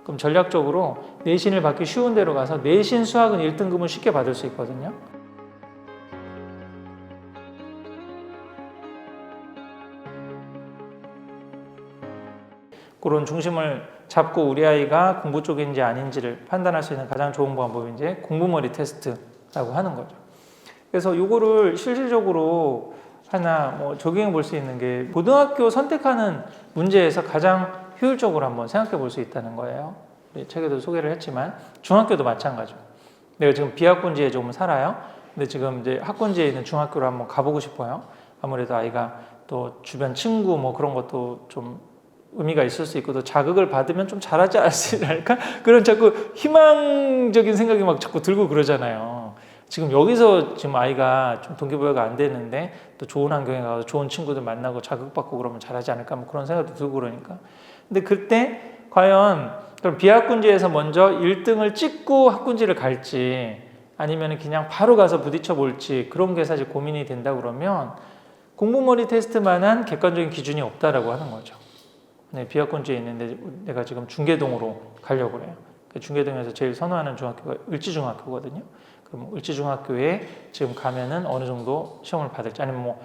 그럼 전략적으로 내신을 받기 쉬운 데로 가서 내신 수학은 1등급은 쉽게 받을 수 있거든요. 그런 중심을 잡고 우리 아이가 공부 쪽인지 아닌지를 판단할 수 있는 가장 좋은 방법이 이제 공부머리 테스트라고 하는 거죠. 그래서 이거를 실질적으로 하나 뭐 적용해 볼 수 있는 게 고등학교 선택하는 문제에서 가장 효율적으로 한번 생각해 볼 수 있다는 거예요. 책에도 소개를 했지만 중학교도 마찬가지고 내가 지금 비학군지에 조금 살아요. 근데 지금 이제 학군지에 있는 중학교를 한번 가보고 싶어요. 아무래도 아이가 또 주변 친구 뭐 그런 것도 좀 의미가 있을 수 있고 또 자극을 받으면 좀 잘하지 않을까? 그런 자꾸 희망적인 생각이 막 자꾸 들고 그러잖아요. 지금 여기서 지금 아이가 좀 동기부여가 안 되는데 또 좋은 환경에 가서 좋은 친구들 만나고 자극받고 그러면 잘하지 않을까? 뭐 그런 생각도 들고 그러니까. 근데 그때 과연 그럼 비학군지에서 먼저 1등을 찍고 학군지를 갈지 아니면 그냥 바로 가서 부딪혀 볼지 그런 게 사실 고민이 된다 그러면 공부머리 테스트만한 객관적인 기준이 없다라고 하는 거죠. 네, 비학군지에 있는데 내가 지금 중계동으로 가려고 그래요. 중계동에서 제일 선호하는 중학교가 을지중학교거든요. 그럼 을지중학교에 지금 가면은 어느 정도 시험을 받을지 아니면 뭐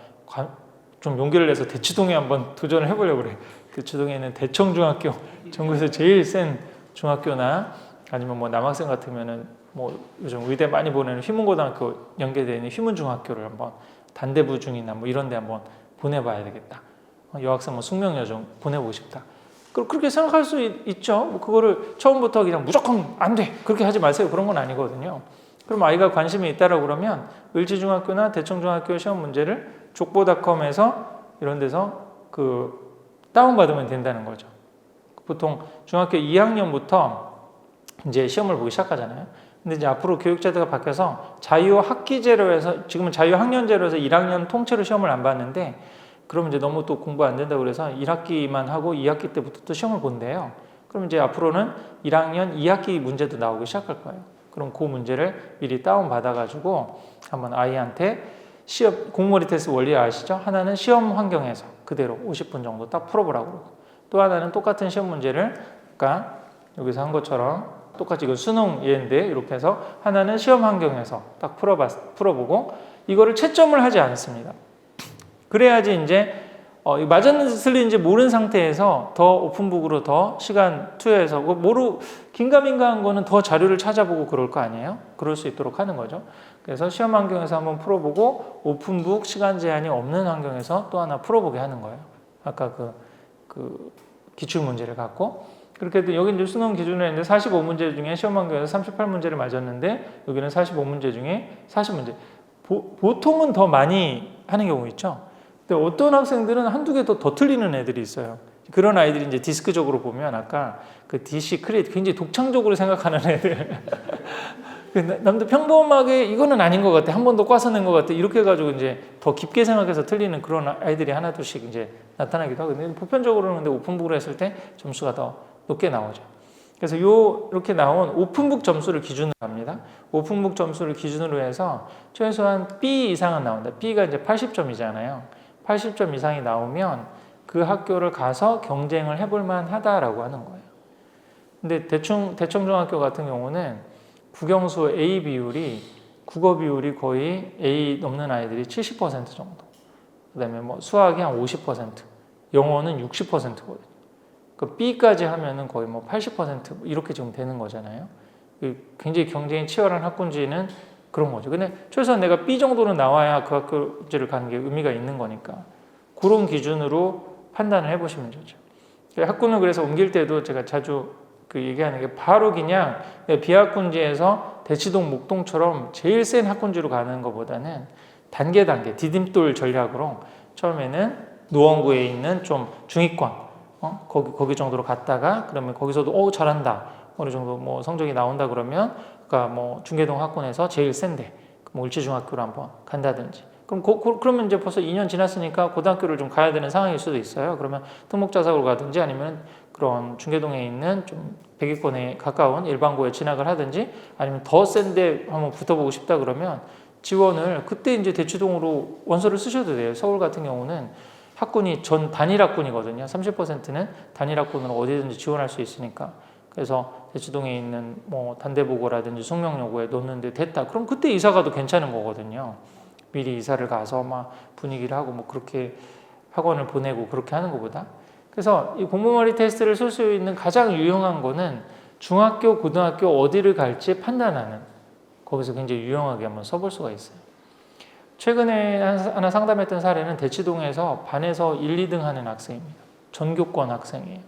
좀 용기를 내서 대치동에 한번 도전을 해보려고 그래요. 대치동에 있는 대청중학교, 전국에서 제일 센 중학교나 아니면 뭐 남학생 같으면은 뭐 요즘 의대 많이 보내는 휘문고등학교 연계되어 있는 휘문중학교를 한번 단대부 중이나 뭐 이런 데 한번 보내봐야 되겠다. 여학생 뭐 숙명여중 보내보고 싶다. 그렇게 생각할 수 있죠. 뭐 그거를 처음부터 그냥 무조건 안 돼. 그렇게 하지 마세요. 그런 건 아니거든요. 그럼 아이가 관심이 있다라고 그러면 을지중학교나 대청중학교 시험 문제를 족보닷컴에서 이런 데서 다운받으면 된다는 거죠. 보통 중학교 2학년부터 이제 시험을 보기 시작하잖아요. 근데 이제 앞으로 교육제도가 바뀌어서 자유학기제로 해서 지금은 자유학년제로 해서 1학년 통째로 시험을 안 봤는데 그러면 이제 너무 또 공부 안 된다고 그래서 1학기만 하고 2학기 때부터 또 시험을 본대요. 그럼 이제 앞으로는 1학년 2학기 문제도 나오기 시작할 거예요. 그럼 그 문제를 미리 다운받아가지고 한번 아이한테 시험, 공부머리 테스트 원리 아시죠? 하나는 시험 환경에서 그대로 50분 정도 딱 풀어보라고 그러고 또 하나는 똑같은 시험 문제를 아까 여기서 한 것처럼 똑같이 이건 수능 예인데 이렇게 해서 하나는 시험 환경에서 딱 풀어보고 이거를 채점을 하지 않습니다. 그래야지 이제 맞았는지 틀린지 모르는 상태에서 더 오픈북으로 더 시간 투여해서 긴가민가한 거는 더 자료를 찾아보고 그럴 거 아니에요? 그럴 수 있도록 하는 거죠. 그래서 시험 환경에서 한번 풀어보고 오픈북 시간 제한이 없는 환경에서 또 하나 풀어보게 하는 거예요. 아까 그 기출문제를 갖고 그렇게 해도 여기 이제 수능 기준으로 했는데 45문제 중에 시험 환경에서 38문제를 맞았는데 여기는 45문제 중에 40문제 보통은 더 많이 하는 경우 있죠. 근데 어떤 학생들은 한두 개 더 틀리는 애들이 있어요. 그런 아이들이 이제 디스크적으로 보면 아까 그 DC 크리에이트 굉장히 독창적으로 생각하는 애들. 남들 평범하게 이거는 아닌 것 같아. 한 번 더 꽈서 낸 것 같아. 이렇게 해가지고 이제 더 깊게 생각해서 틀리는 그런 아이들이 하나둘씩 이제 나타나기도 하거든요. 보편적으로는 근데 오픈북으로 했을 때 점수가 더 높게 나오죠. 그래서 이렇게 나온 오픈북 점수를 기준으로 합니다. 오픈북 점수를 기준으로 해서 최소한 B 이상은 나온다. B가 이제 80점이잖아요. 80점 이상이 나오면 그 학교를 가서 경쟁을 해볼 만하다라고 하는 거예요. 근데 대청중학교 같은 경우는 국영수 A 비율이 국어 비율이 거의 A 넘는 아이들이 70% 정도. 그다음에 뭐 수학이 한 50%, 영어는 60%거든요. 그 B까지 하면은 거의 뭐 80% 이렇게 지금 되는 거잖아요. 굉장히 경쟁이 치열한 학군지는 그런 거죠. 근데 최소한 내가 B 정도는 나와야 그 학교를 가는 게 의미가 있는 거니까 그런 기준으로 판단을 해보시면 좋죠. 학군을 그래서 옮길 때도 제가 자주 얘기하는 게 바로 그냥 비학군지에서 대치동, 목동처럼 제일 센 학군지로 가는 것보다는 단계 디딤돌 전략으로 처음에는 노원구에 있는 좀 중위권 거기 정도로 갔다가 그러면 거기서도 잘한다 어느 정도 뭐 성적이 나온다 그러면 그러니까 뭐 중계동 학군에서 제일 센데 뭐 을지중학교로 한번 간다든지 그러면 이제 벌써 2년 지났으니까 고등학교를 좀 가야 되는 상황일 수도 있어요. 그러면 특목자사고로 가든지 아니면 그런 중계동에 있는 좀 100위권에 가까운 일반고에 진학을 하든지 아니면 더 센데 한번 붙어보고 싶다 그러면 지원을 그때 이제 대치동으로 원서를 쓰셔도 돼요. 서울 같은 경우는 학군이 단일학군이거든요. 30%는 단일학군으로 어디든지 지원할 수 있으니까 그래서 대치동에 있는 뭐 단대보고라든지 숙명여고에 넣는데 됐다. 그럼 그때 이사 가도 괜찮은 거거든요. 미리 이사를 가서 막 분위기를 하고 뭐 그렇게 학원을 보내고 그렇게 하는 것보다. 그래서 이 공부머리 테스트를 쓸 수 있는 가장 유용한 거는 중학교, 고등학교 어디를 갈지 판단하는, 거기서 굉장히 유용하게 한번 써볼 수가 있어요. 최근에 하나 상담했던 사례는 대치동에서 반에서 1, 2등 하는 학생입니다. 전교권 학생이에요.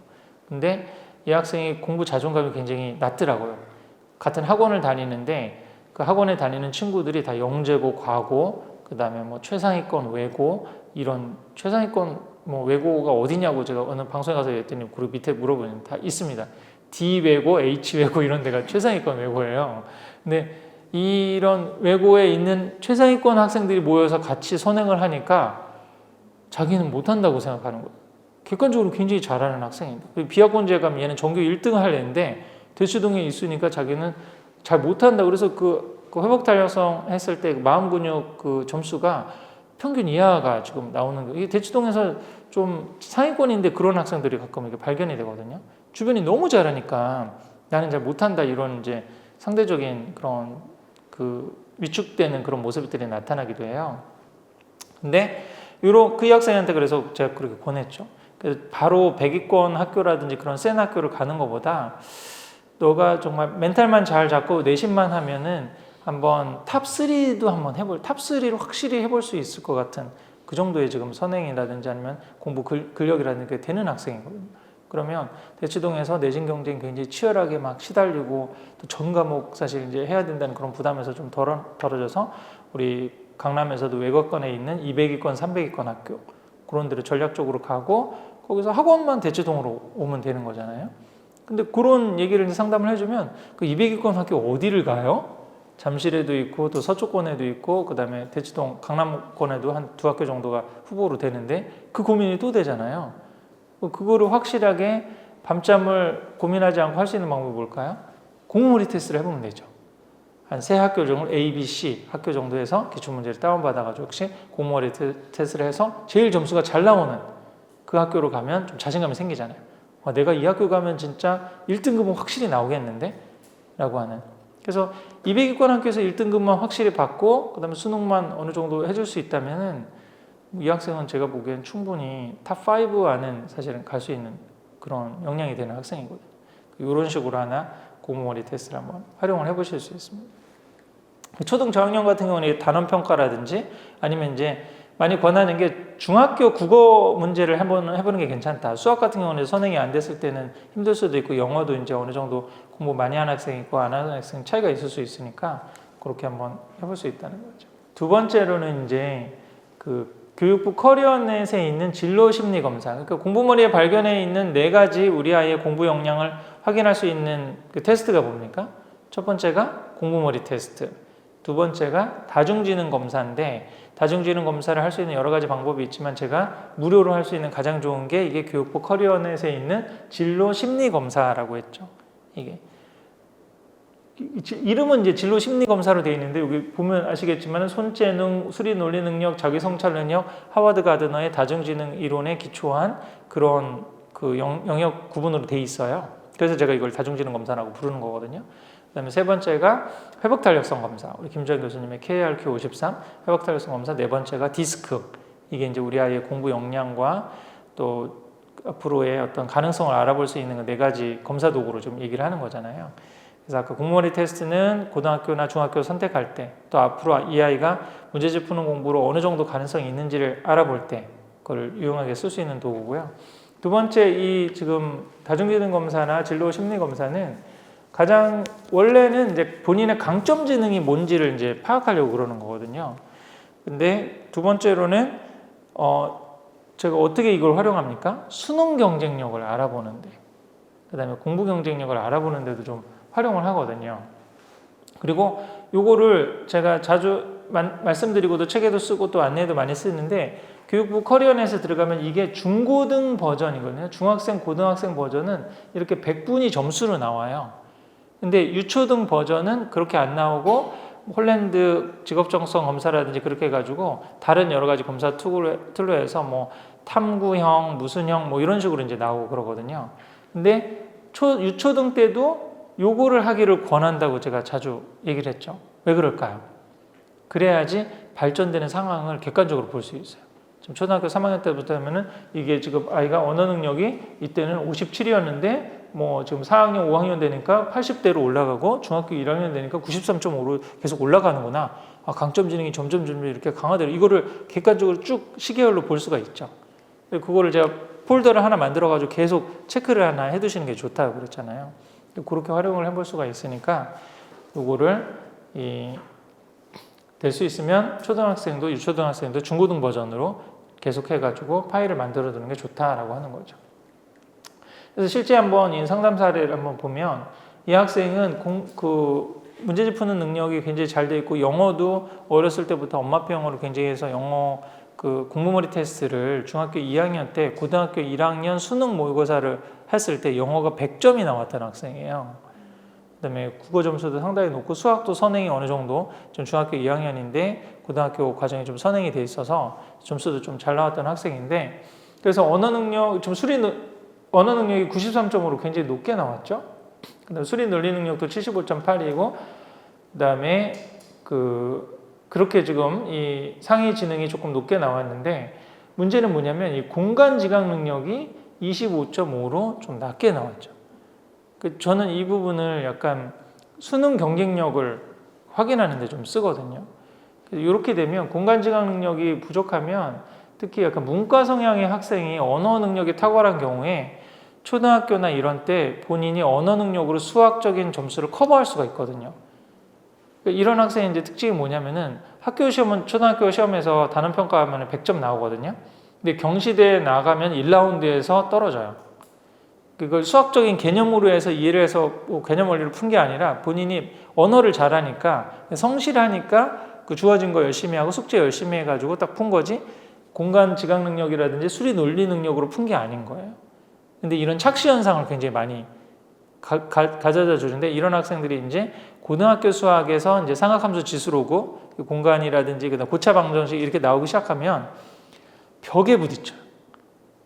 근데 이 학생이 공부 자존감이 굉장히 낮더라고요. 같은 학원을 다니는데 그 학원에 다니는 친구들이 다 영재고, 과고, 그 다음에 뭐 최상위권 외고, 이런 최상위권 뭐 외고가 어디냐고 제가 어느 방송에 가서 얘기했더니 그 밑에 물어보면 다 있습니다. D 외고, H 외고 이런 데가 최상위권 외고예요. 근데 이런 외고에 있는 최상위권 학생들이 모여서 같이 선행을 하니까 자기는 못한다고 생각하는 거예요. 객관적으로 굉장히 잘하는 학생입니다. 비학번제에 가면 얘는 전교 1등을 할 애인데 대치동에 있으니까 자기는 잘 못한다. 그래서 그 회복 탄력성 했을 때 마음 근육 그 점수가 평균 이하가 지금 나오는 거예요. 이게 대치동에서 좀 상위권인데 그런 학생들이 가끔 이렇게 발견이 되거든요. 주변이 너무 잘하니까 나는 잘 못한다, 이런 이제 상대적인 그런 그 위축되는 그런 모습들이 나타나기도 해요. 근데 그 학생한테 그래서 제가 그렇게 권했죠. 그래서 바로 100위권 학교라든지 그런 센 학교를 가는 것보다 너가 정말 멘탈만 잘 잡고 내신만 하면은 한번 탑3도 한번 탑3로 확실히 해볼 수 있을 것 같은 그 정도의 지금 선행이라든지 아니면 공부 근력이라든지 되는 학생이거든요. 그러면 대치동에서 내신 경쟁이 굉장히 치열하게 막 시달리고 또 전 과목 사실 이제 해야 된다는 그런 부담에서 좀 덜어져서 우리 강남에서도 외곽권에 있는 200위권, 300위권 학교 그런 데를 전략적으로 가고 거기서 학원만 대치동으로 오면 되는 거잖아요. 근데 그런 얘기를 이제 상담을 해주면 그 200위권 학교 어디를 가요? 잠실에도 있고 또 서초권에도 있고 그 다음에 대치동 강남권에도 한 2학교 정도가 후보로 되는데 그 고민이 또 되잖아요. 그거를 확실하게 밤잠을 고민하지 않고 할 수 있는 방법이 뭘까요? 공부머리 테스트를 해보면 되죠. 한 3학교 정도, A, B, C 학교 정도에서 기출문제를 다운받아가지고 혹시 공부머리 테스트를 해서 제일 점수가 잘 나오는 그 학교로 가면 좀 자신감이 생기잖아요. 내가 이 학교 가면 진짜 1등급은 확실히 나오겠는데? 라고 하는. 그래서 200위권 학교에서 1등급만 확실히 받고 그 다음에 수능만 어느 정도 해줄 수 있다면은 이 학생은 제가 보기엔 충분히 탑5 안은 사실은 갈 수 있는 그런 역량이 되는 학생이거든요. 이런 식으로 하나 공부머리 테스트를 한번 활용을 해보실 수 있습니다. 초등 저학년 같은 경우는 단원평가라든지 아니면 이제 많이 권하는 게 중학교 국어 문제를 한번 해보는 게 괜찮다. 수학 같은 경우는 선행이 안 됐을 때는 힘들 수도 있고 영어도 이제 어느 정도 공부 많이 하는 학생이 있고 안 하는 학생 차이가 있을 수 있으니까 그렇게 한번 해볼 수 있다는 거죠. 두 번째로는 이제 그 교육부 커리어넷에 있는 진로 심리 검사. 그러니까 공부머리에 발견해 있는 4가지 우리 아이의 공부 역량을 확인할 수 있는 그 테스트가 뭡니까? 첫 번째가 공부머리 테스트. 두 번째가 다중지능 검사인데 다중지능 검사를 할 수 있는 여러 가지 방법이 있지만 제가 무료로 할 수 있는 가장 좋은 게 이게 교육부 커리어넷에 있는 진로 심리 검사라고 했죠. 이게 이름은 이제 진로 심리 검사로 되어 있는데 여기 보면 아시겠지만 손재능, 수리 논리 능력, 자기 성찰 능력, 하워드 가드너의 다중지능 이론에 기초한 그런 그 영역 구분으로 되어 있어요. 그래서 제가 이걸 다중지능 검사라고 부르는 거거든요. 그다음에 세 번째가 회복 탄력성 검사. 우리 김주환 교수님의 KRQ 53 회복 탄력성 검사. 네 번째가 디스크. 이게 이제 우리 아이의 공부 역량과 또 앞으로의 어떤 가능성을 알아볼 수 있는 4가지 검사 도구로 좀 얘기를 하는 거잖아요. 그래서 아까 공부머리 테스트는 고등학교나 중학교 선택할 때 또 앞으로 이 아이가 문제집 푸는 공부로 어느 정도 가능성이 있는지를 알아볼 때 그걸 유용하게 쓸 수 있는 도구고요. 두 번째 이 지금 다중지능 검사나 진로 심리 검사는 가장 원래는 이제 본인의 강점 지능이 뭔지를 이제 파악하려고 그러는 거거든요. 근데 두 번째로는 제가 어떻게 이걸 활용합니까? 수능 경쟁력을 알아보는데, 그다음에 공부 경쟁력을 알아보는데도 좀 활용을 하거든요. 그리고 요거를 제가 자주 말씀드리고도 책에도 쓰고 또 안내도 많이 쓰는데 교육부 커리어넷에 들어가면 이게 중고등 버전이거든요. 중학생, 고등학생 버전은 이렇게 100분위 점수로 나와요. 근데 유초등 버전은 그렇게 안 나오고 홀랜드 직업정성 검사라든지 그렇게 해가지고 다른 여러 가지 검사 툴로 해서 뭐 탐구형, 무슨형 뭐 이런 식으로 이제 나오고 그러거든요. 근데 유초등 때도 요거를 하기를 권한다고 제가 자주 얘기를 했죠. 왜 그럴까요? 그래야지 발전되는 상황을 객관적으로 볼 수 있어요. 지금 초등학교 3학년 때부터 하면은 이게 지금 아이가 언어 능력이 이때는 57이었는데 뭐 지금 4학년, 5학년 되니까 80대로 올라가고 중학교 1학년 되니까 93.5로 계속 올라가는구나. 아, 강점 지능이 점점 이렇게 강화되고 이거를 객관적으로 쭉 시계열로 볼 수가 있죠. 그거를 제가 폴더를 하나 만들어가지고 계속 체크를 하나 해두시는 게 좋다고 그랬잖아요. 그렇게 활용을 해볼 수가 있으니까 요거를 될 수 있으면 초등학생도 유초등학생도 중고등 버전으로 계속 해가지고 파일을 만들어 두는 게 좋다라고 하는 거죠. 그래서 실제 한번 이 상담 사례를 한번 보면 이 학생은 문제집 푸는 능력이 굉장히 잘 돼 있고 영어도 어렸을 때부터 엄마표 영어를 굉장히 해서 영어 공부머리 테스트를 중학교 2학년 때 고등학교 1학년 수능 모의고사를 했을 때 영어가 100점이 나왔던 학생이에요. 그다음에 국어 점수도 상당히 높고 수학도 선행이 어느 정도 좀 중학교 2학년인데 고등학교 과정이 좀 선행이 돼 있어서 점수도 좀 잘 나왔던 학생인데 그래서 언어 능력이 93점으로 굉장히 높게 나왔죠. 그다음에 수리 논리 능력도 75.8이고 그다음에 그렇게 지금 이 상위 지능이 조금 높게 나왔는데 문제는 뭐냐면 이 공간 지각 능력이 25.5로 좀 낮게 나왔죠. 저는 이 부분을 약간 수능 경쟁력을 확인하는 데 좀 쓰거든요. 이렇게 되면 공간 지각 능력이 부족하면 특히 약간 문과 성향의 학생이 언어 능력이 탁월한 경우에 초등학교나 이런 때 본인이 언어 능력으로 수학적인 점수를 커버할 수가 있거든요. 이런 학생의 이제 특징이 뭐냐면은 학교 시험은 초등학교 시험에서 단원 평가하면 100점 나오거든요. 근데 경시대에 나가면 1라운드에서 떨어져요. 그걸 수학적인 개념으로 해서 이해를 해서 개념 원리를 푼 게 아니라 본인이 언어를 잘하니까 성실하니까 그 주어진 거 열심히 하고 숙제 열심히 해가지고 딱 푼 거지 공간 지각 능력이라든지 수리 논리 능력으로 푼 게 아닌 거예요. 근데 이런 착시 현상을 굉장히 많이 가져다 주는데 이런 학생들이 이제 고등학교 수학에서 이제 삼각함수 지수로고 공간이라든지 그다음 고차 방정식 이렇게 나오기 시작하면 벽에 부딪혀요.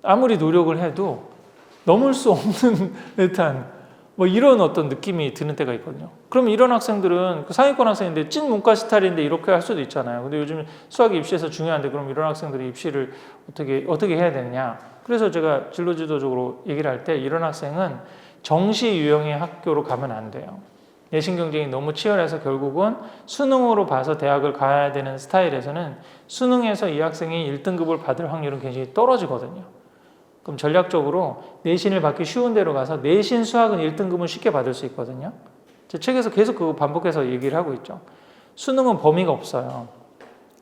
아무리 노력을 해도 넘을 수 없는 듯한 뭐 이런 어떤 느낌이 드는 때가 있거든요. 그럼 이런 학생들은 상위권 학생인데 찐 문과 스타일인데 이렇게 할 수도 있잖아요. 근데 요즘 수학이 입시에서 중요한데 그럼 이런 학생들이 입시를 어떻게 해야 되냐. 그래서 제가 진로지도적으로 얘기를 할 때 이런 학생은 정시 유형의 학교로 가면 안 돼요. 내신 경쟁이 너무 치열해서 결국은 수능으로 봐서 대학을 가야 되는 스타일에서는 수능에서 이 학생이 1등급을 받을 확률은 굉장히 떨어지거든요. 그럼 전략적으로 내신을 받기 쉬운 데로 가서 내신 수학은 1등급은 쉽게 받을 수 있거든요. 제 책에서 계속 그거 반복해서 얘기를 하고 있죠. 수능은 범위가 없어요.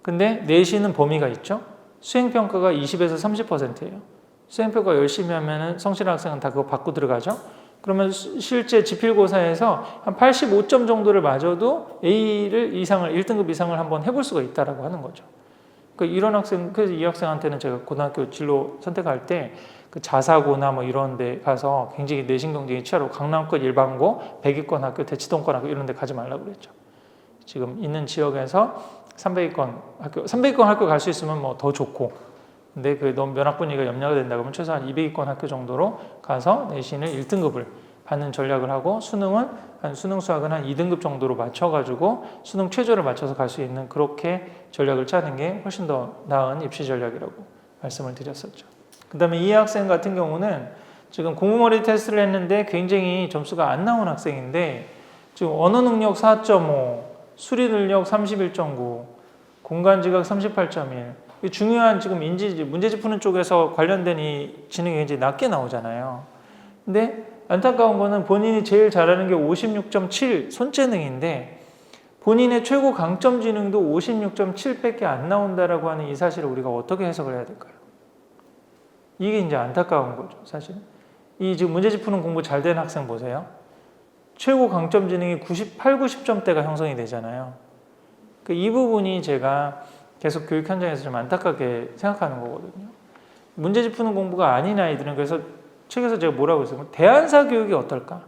근데 내신은 범위가 있죠. 수행평가가 20에서 30%예요. 수행평가 열심히 하면 성실한 학생은 다 그거 받고 들어가죠. 그러면 실제 지필고사에서 한 85점 정도를 맞아도 A를 이상을 1등급 이상을 한번 해볼 수가 있다라고 하는 거죠. 그러니까 이런 학생, 그래서 이 학생한테는 제가 고등학교 진로 선택할 때 그 자사고나 뭐 이런 데 가서 굉장히 내신 경쟁이 치열하고 강남권 일반고, 100위권 학교, 대치동권 학교 이런 데 가지 말라고 그랬죠. 지금 있는 지역에서 300위권 학교 갈 수 있으면 뭐 더 좋고, 근데 그 너무 면학분위기가 염려가 된다 그러면 최소한 200위권 학교 정도로 가서 내신을 1등급을 받는 전략을 하고 수능 수학은 한 2등급 정도로 맞춰가지고 수능 최저를 맞춰서 갈 수 있는 그렇게 전략을 짜는 게 훨씬 더 나은 입시 전략이라고 말씀을 드렸었죠. 그 다음에 이 학생 같은 경우는 지금 공부머리 테스트를 했는데 굉장히 점수가 안 나온 학생인데 지금 언어 능력 4.5, 수리 능력 31.9, 공간 지각 38.1 중요한 지금 문제집 푸는 쪽에서 관련된 이 지능이 굉장히 낮게 나오잖아요. 근데 안타까운 거는 본인이 제일 잘하는 게 56.7 손재능인데 본인의 최고 강점 지능도 56.7밖에 안 나온다라고 하는 이 사실을 우리가 어떻게 해석을 해야 될까요? 이게 이제 안타까운 거죠, 사실. 이 지금 문제집 푸는 공부 잘 된 학생 보세요. 최고 강점 지능이 98, 90점대가 형성이 되잖아요. 이 부분이 제가 계속 교육 현장에서 좀 안타깝게 생각하는 거거든요. 문제집 푸는 공부가 아닌 아이들은 그래서 책에서 제가 뭐라고 했어요? 대안사 교육이 어떨까?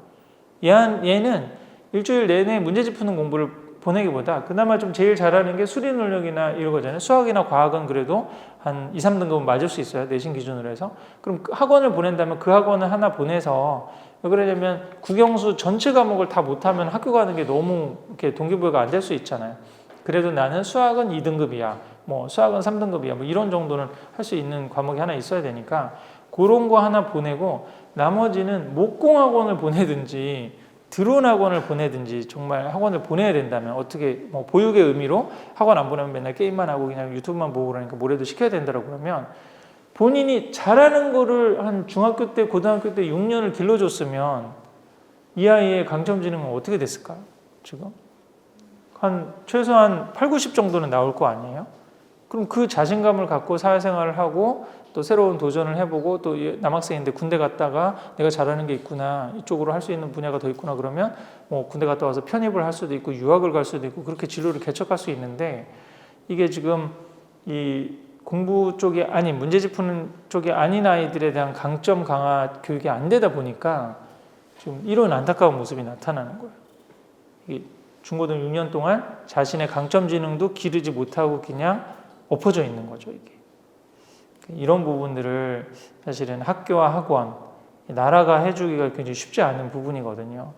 얘는 일주일 내내 문제집 푸는 공부를 보내기보다 그나마 좀 제일 잘하는 게 수리 능력이나 이런 거잖아요. 수학이나 과학은 그래도 한 2, 3등급은 맞을 수 있어요. 내신 기준으로 해서. 그럼 학원을 보낸다면 그 학원을 하나 보내서 왜 그러냐면 국영수 전체 과목을 다 못하면 학교 가는 게 너무 이렇게 동기부여가 안 될 수 있잖아요. 그래도 나는 수학은 2등급이야. 뭐 수학은 3등급이야. 뭐 이런 정도는 할 수 있는 과목이 하나 있어야 되니까 그런 거 하나 보내고 나머지는 목공학원을 보내든지 드론 학원을 보내든지 정말 학원을 보내야 된다면 어떻게 뭐 보육의 의미로 학원 안 보내면 맨날 게임만 하고 그냥 유튜브만 보고 그러니까 뭐라도 시켜야 된다고 그러면 본인이 잘하는 거를 한 중학교 때 고등학교 때 6년을 길러줬으면 이 아이의 강점지능은 어떻게 됐을까요? 지금 한 최소한 8, 90 정도는 나올 거 아니에요? 그럼 그 자신감을 갖고 사회생활을 하고 또 새로운 도전을 해보고 또 남학생인데 군대 갔다가 내가 잘하는 게 있구나 이쪽으로 할 수 있는 분야가 더 있구나 그러면 뭐 군대 갔다 와서 편입을 할 수도 있고 유학을 갈 수도 있고 그렇게 진로를 개척할 수 있는데 이게 지금 이 공부 쪽이 아닌 문제집 푸는 쪽이 아닌 아이들에 대한 강점 강화 교육이 안 되다 보니까 지금 이런 안타까운 모습이 나타나는 거예요. 이게 중고등 6년 동안 자신의 강점 지능도 기르지 못하고 그냥 엎어져 있는 거죠. 이게 이런 부분들을 사실은 학교와 학원, 나라가 해주기가 굉장히 쉽지 않은 부분이거든요.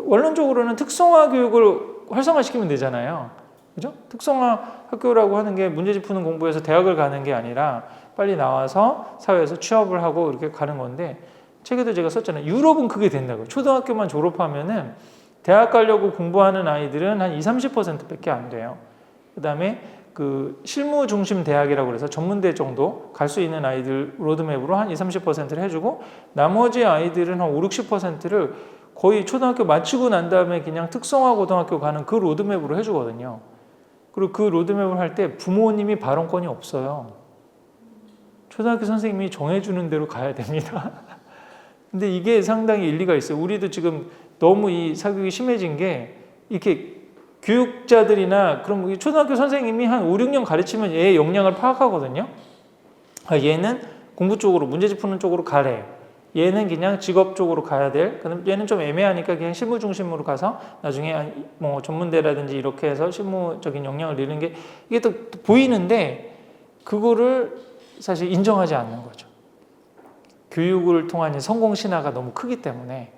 원론적으로는 특성화 교육을 활성화시키면 되잖아요. 그죠? 특성화 학교라고 하는 게 문제집 푸는 공부에서 대학을 가는 게 아니라 빨리 나와서 사회에서 취업을 하고 이렇게 가는 건데 책에도 제가 썼잖아요. 유럽은 그게 된다고요. 초등학교만 졸업하면은 대학 가려고 공부하는 아이들은 한 20, 30%밖에 안 돼요. 그 다음에 그 실무 중심 대학이라고 해서 전문대 정도 갈 수 있는 아이들 로드맵으로 한 20, 30%를 해주고 나머지 아이들은 한 5, 60%를 거의 초등학교 마치고 난 다음에 그냥 특성화 고등학교 가는 그 로드맵으로 해주거든요. 그리고 그 로드맵을 할 때 부모님이 발언권이 없어요. 초등학교 선생님이 정해주는 대로 가야 됩니다. 근데 이게 상당히 일리가 있어요. 우리도 지금 너무 이 사교육이 심해진 게 이렇게 교육자들이나 그런 초등학교 선생님이 한 5, 6년 가르치면 얘의 역량을 파악하거든요. 얘는 공부 쪽으로 문제집 푸는 쪽으로 가래. 얘는 그냥 직업 쪽으로 가야 될. 그럼 얘는 좀 애매하니까 그냥 실무 중심으로 가서 나중에 뭐 전문대라든지 이렇게 해서 실무적인 역량을 잃는 게 이게 또 보이는데 그거를 사실 인정하지 않는 거죠. 교육을 통한 성공 신화가 너무 크기 때문에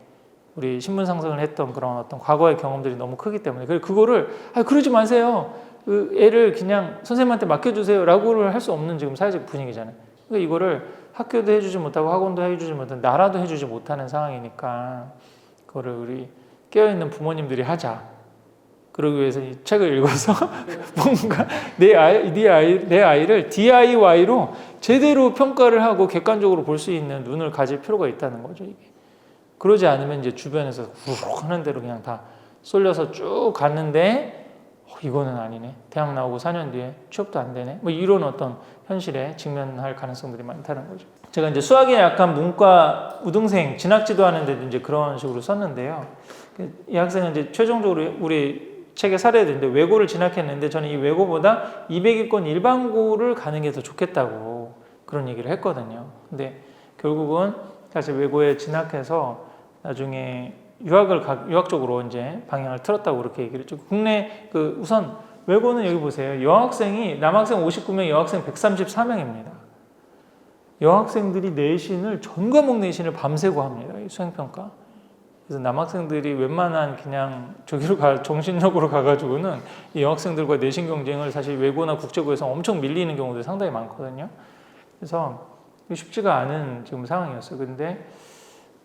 우리 신분 상승을 했던 그런 어떤 과거의 경험들이 너무 크기 때문에 그거를 그러지 마세요. 그 애를 그냥 선생님한테 맡겨주세요 라고를 할 수 없는 지금 사회적 분위기잖아요. 그러니까 이거를 학교도 해주지 못하고 학원도 해주지 못하고 나라도 해주지 못하는 상황이니까 그거를 우리 깨어있는 부모님들이 하자. 그러기 위해서 이 책을 읽어서 뭔가 내 아이를 DIY로 제대로 평가를 하고 객관적으로 볼 수 있는 눈을 가질 필요가 있다는 거죠. 이게. 그러지 않으면 이제 주변에서 후룩 하는 대로 그냥 다 쏠려서 쭉 갔는데 이거는 아니네. 대학 나오고 4년 뒤에 취업도 안 되네. 뭐 이런 어떤 현실에 직면할 가능성들이 많다는 거죠. 제가 이제 수학에 약간 문과 우등생 진학지도 하는데도 이제 그런 식으로 썼는데요. 이 학생은 이제 최종적으로 우리 책에 사례들인데 외고를 진학했는데 저는 이 외고보다 200위권 일반고를 가는 게 더 좋겠다고 그런 얘기를 했거든요. 근데 결국은 사실 외고에 진학해서 나중에 유학 쪽으로 이제 방향을 틀었다고 그렇게 얘기를 했죠. 국내 우선 외고는 여기 보세요. 여학생이 남학생 59명, 여학생 134명입니다. 여학생들이 내신을 전 과목 내신을 밤새고 합니다. 이 수행평가. 그래서 남학생들이 웬만한 그냥 저기로 정신력으로 가가지고는 이 여학생들과 내신 경쟁을 사실 외고나 국제고에서 엄청 밀리는 경우도 상당히 많거든요. 그래서 쉽지가 않은 지금 상황이었어요. 근데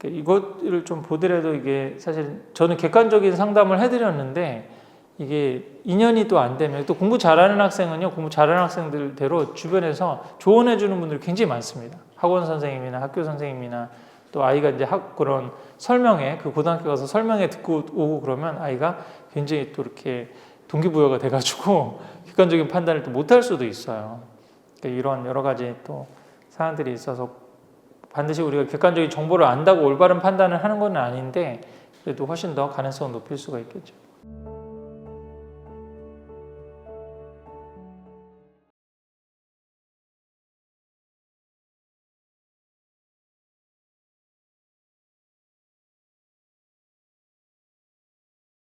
이것을 좀 보더라도 이게 사실 저는 객관적인 상담을 해드렸는데 이게 인연이 또 안 되면 또 공부 잘하는 학생은요, 공부 잘하는 학생들대로 주변에서 조언해주는 분들이 굉장히 많습니다. 학원 선생님이나 학교 선생님이나 또 아이가 이제 그런 설명회, 그 고등학교 가서 설명회 듣고 오고 그러면 아이가 굉장히 또 이렇게 동기부여가 돼가지고 객관적인 판단을 또 못할 수도 있어요. 그러니까 이런 여러 가지 또 사안들이 있어서 반드시 우리가 객관적인 정보를 안다고 올바른 판단을 하는 건 아닌데 그래도 훨씬 더 가능성을 높일 수가 있겠죠.